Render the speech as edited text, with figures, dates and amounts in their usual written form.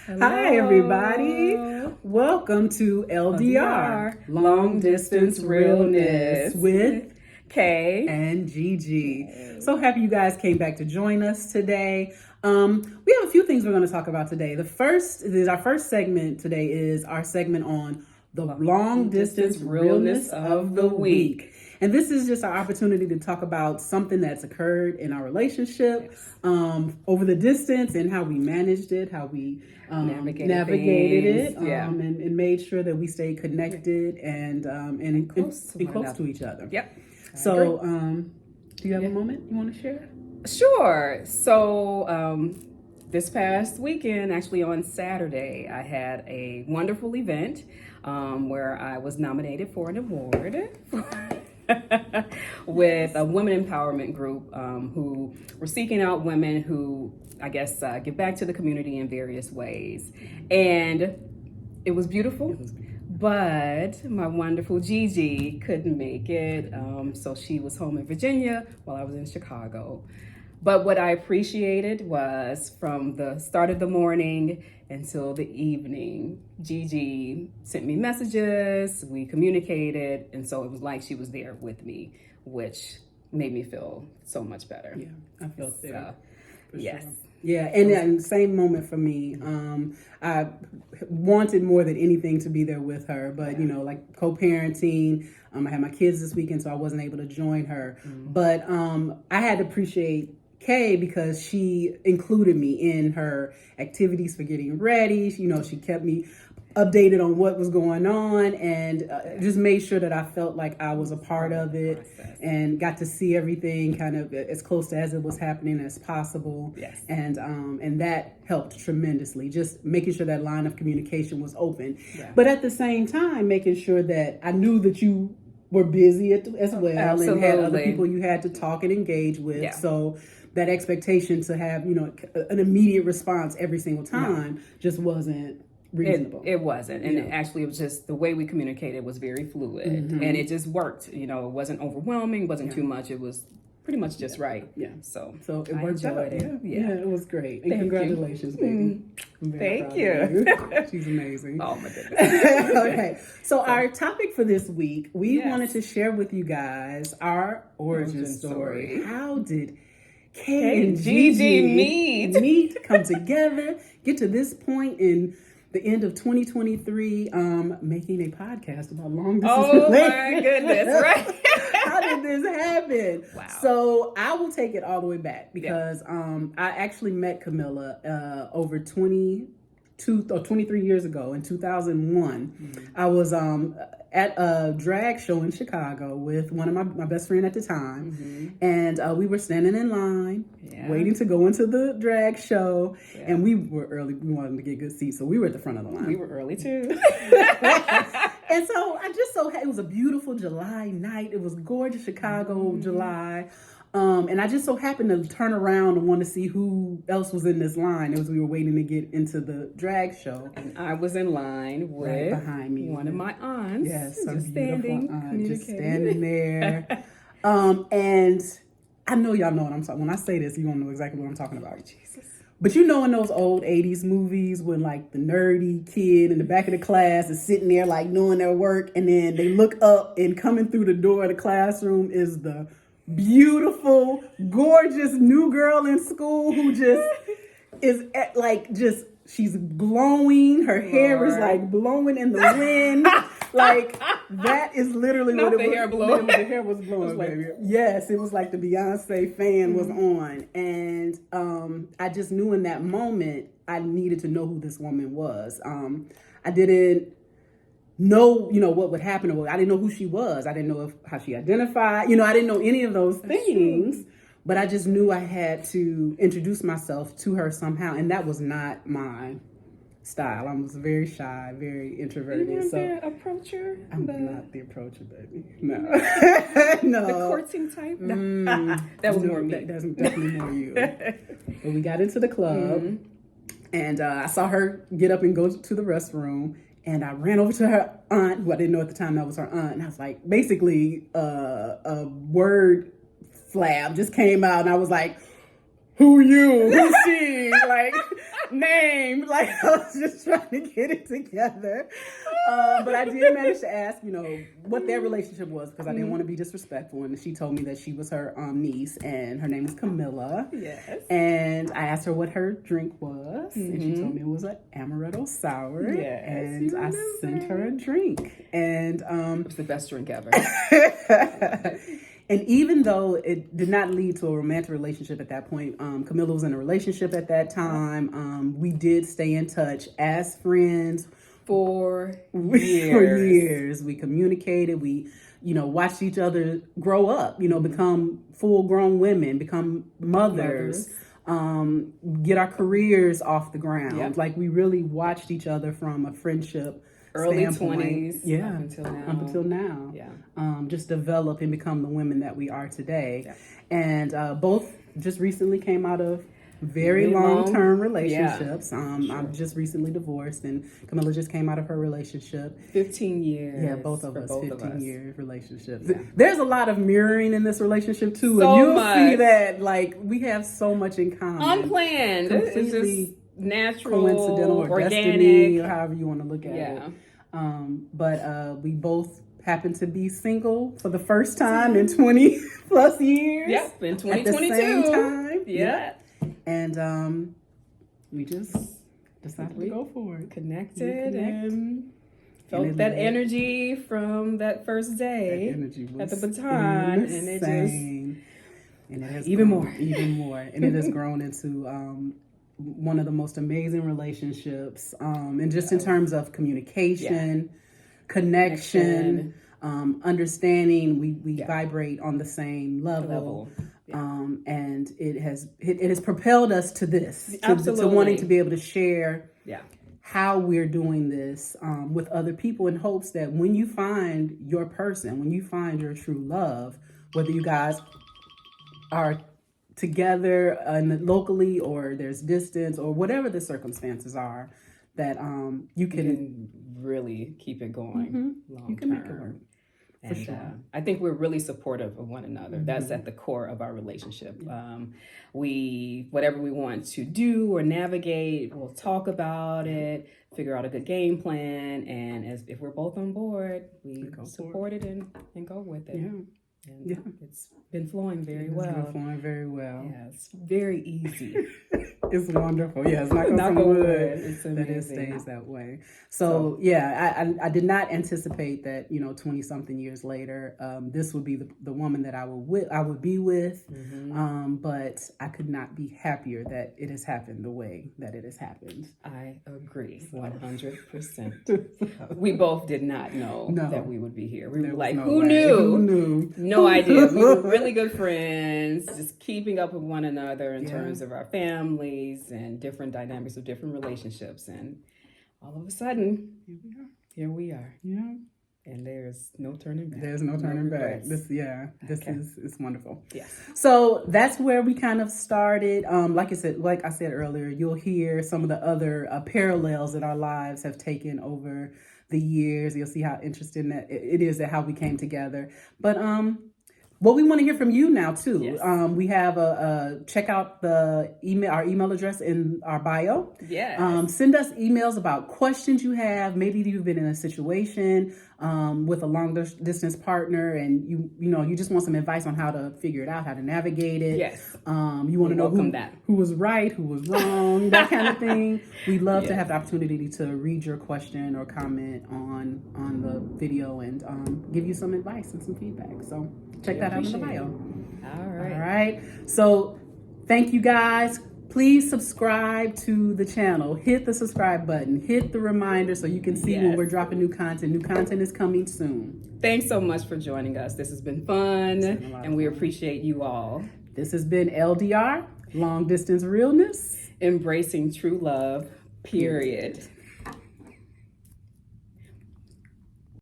Hello. Hi, everybody. Welcome to LDR, Long Distance Realness with Kay and Gigi. So happy you guys came back to join us today. We have a few things we're going to talk about today. Our first segment today is our segment on the long distance realness of the week. And this is just our opportunity to talk about something that's occurred in our relationship over the distance and how we managed it, how we navigated it, and made sure that we stayed connected and close to each other. Yep. So, do you have a moment you want to share? Sure. So, this past weekend, actually on Saturday, I had a wonderful event where I was nominated for an award with a women empowerment group who were seeking out women who, I guess, give back to the community in various ways. And it was beautiful. But my wonderful Gigi couldn't make it. So she was home in Virginia while I was in Chicago. But what I appreciated was from the start of the morning until the evening, Gigi sent me messages, we communicated, and so it was like she was there with me, which made me feel so much better. Yeah, I felt there. Yes. Sure. Yeah, and same moment for me. I wanted more than anything to be there with her, but like co-parenting. I had my kids this weekend, so I wasn't able to join her. But I had to appreciate Kay because she included me in her activities for getting ready. She kept me updated on what was going on and just made sure that I felt like I was a part of it and got to see everything kind of as close to as it was happening as possible. Yes. And that helped tremendously, just making sure that line of communication was open. Yeah. But at the same time, making sure that I knew that you were busy as well. Absolutely. And had other people you had to talk and engage with. Yeah. So that expectation to have, an immediate response every single time just wasn't reasonable. It wasn't. And actually, it was just the way we communicated was very fluid. And it just worked. It wasn't overwhelming, wasn't too much. It was pretty much just right. Yeah. So it worked out. it. Yeah, it was great. And Thank congratulations, baby. Thank you. She's amazing. Oh, my goodness. Okay. So our topic for this week, we wanted to share with you guys our origin story. How did Kay and Gigi meet, come together, get to this point in the end of 2023, making a podcast about long distance relationship. My goodness, right? How did this happen? Wow. So I will take it all the way back because I actually met Camilla over 22 or 23 years ago in 2001. I was at a drag show in Chicago with one of my best friend at the time. And we were standing in line waiting to go into the drag show. And we were early. We wanted to get good seats. So we were at the front of the line. We were early too. And so it was a beautiful July night. It was gorgeous Chicago July. And I just so happened to turn around and want to see who else was in this line as we were waiting to get into the drag show. And I was in line with right behind me, one of my aunts. Yes, just standing, just standing there. And I know y'all know what I'm talking. When I say this, you don't know exactly what I'm talking about. Jesus. But in those old 80s movies when like the nerdy kid in the back of the class is sitting there like doing their work, and then they look up and coming through the door of the classroom is the beautiful, gorgeous new girl in school who just is she's glowing. Her hair is like blowing in the wind. Like that is literally Not what it the was. hair blowing. The hair was blowing, baby. Yes, it was like the Beyonce fan was on. And I just knew in that moment I needed to know who this woman was. I didn't know, what would happen. I didn't know who she was. I didn't know how she identified. I didn't know any of those things. But I just knew I had to introduce myself to her somehow. And that was not my style. I was very shy, very introverted. You weren't the approacher? I'm not the approacher, baby. No. No. The courting type? That was more me. That's definitely more you. But we got into the club, and I saw her get up and go to the restroom. And I ran over to her aunt, who I didn't know at the time that was her aunt. And I was like, basically, a word flab just came out. And I was like, who you, who's she, like name, like I was just trying to get it together. But I did manage to ask, what their relationship was because I didn't want to be disrespectful. And she told me that she was her niece and her name was Camilla. Yes. And I asked her what her drink was, and she told me it was an amaretto sour. Yes, and I sent her a drink, and it was the best drink ever. And even though it did not lead to a romantic relationship at that point, Camilla was in a relationship at that time. We did stay in touch as friends for years. We communicated. We, watched each other grow up. Become full-grown women, become mothers. Get our careers off the ground. Yep. Like we really watched each other from a friendship. Early standpoint. 20s, yeah, up until now. Yeah, just develop and become the women that we are today. Yeah. And both just recently came out of very long-term relationships. I'm just recently divorced, and Camilla just came out of her relationship. 15 years. Yeah, both of us, 15-year relationships. Yeah. There's a lot of mirroring in this relationship too, So and you'll much. see that like we have so much in common. Unplanned. Completely It's just natural, coincidental or organic. destiny, or however you want to look at Yeah. it. But we both happen to be single for the first time in 20 plus years. Yep, in 2022. At the same time. Yeah. And we just decided to go for it. Connected and felt that energy from that first day That energy was at the baton, and it just and it has even grown, more, and it has grown into one of the most amazing relationships, and just in terms of communication, connection, understanding. We vibrate on the same level. And it has propelled us to this, to wanting to be able to share how we're doing this with other people, in hopes that when you find your person, when you find your true love, whether you guys are together locally or there's distance or whatever the circumstances are, that you can really keep it going long you can term. make it work. And sure. I think we're really supportive of one another. That's at the core of our relationship. Whatever we want to do or navigate, we'll talk about it, figure out a good game plan, and if we're both on board, we support it and go with it. And it's been flowing very well. It's been flowing very well. Yeah, it's very easy. It's wonderful. Yeah, it's not Knock on wood. It's amazing. That it stays that way. So yeah, I did not anticipate that 20-something years later, this would be the woman that I would be with. But I could not be happier that it has happened the way that it has happened. I agree 100%. We both did not know that we would be here. We were like, who knew? Who knew? No idea. We were really good friends, just keeping up with one another in terms of our families and different dynamics of different relationships. And all of a sudden, here we are. Yeah. And there's no turning back. There's no turning back. This is wonderful. Yes. So that's where we kind of started. Like I said earlier, you'll hear some of the other parallels that our lives have taken over the years. You'll see how interesting that it is at how we came together. But what we want to hear from you now too. Yes. We have check out our email address in our bio. Yes. Send us emails about questions you have. Maybe you've been in a situation with a long distance partner, and you just want some advice on how to figure it out, how to navigate it. Yes. You want to know who was right, who was wrong, that kind of thing. We'd love to have the opportunity to read your question or comment on the video and give you some advice and some feedback. So check that out in the bio. All right. So thank you guys. Please subscribe to the channel. Hit the subscribe button. Hit the reminder so you can see when we're dropping new content. New content is coming soon. Thanks so much for joining us. This has been fun, and we appreciate you all. This has been LDR, Long Distance Realness. Embracing true love, period.